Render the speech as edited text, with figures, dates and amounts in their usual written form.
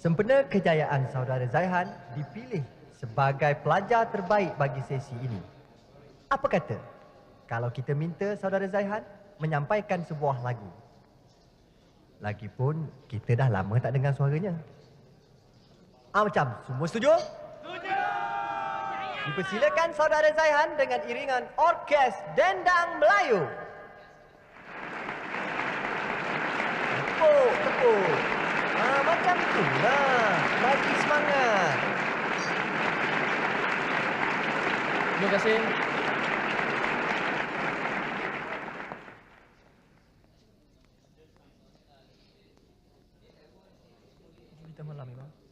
Sempena kejayaan saudara Zaihan dipilih sebagai pelajar terbaik bagi sesi ini. Apa kata kalau kita minta saudara Zaihan menyampaikan sebuah lagu? Lagipun kita dah lama tak dengar suaranya. Macam semua setuju? Setuju! Dipersilakan saudara Zaihan dengan iringan Orkes Dendang Melayu. Tepuk. Macam itulah. Bagi semangat. Terima kasih. Kita malam memang.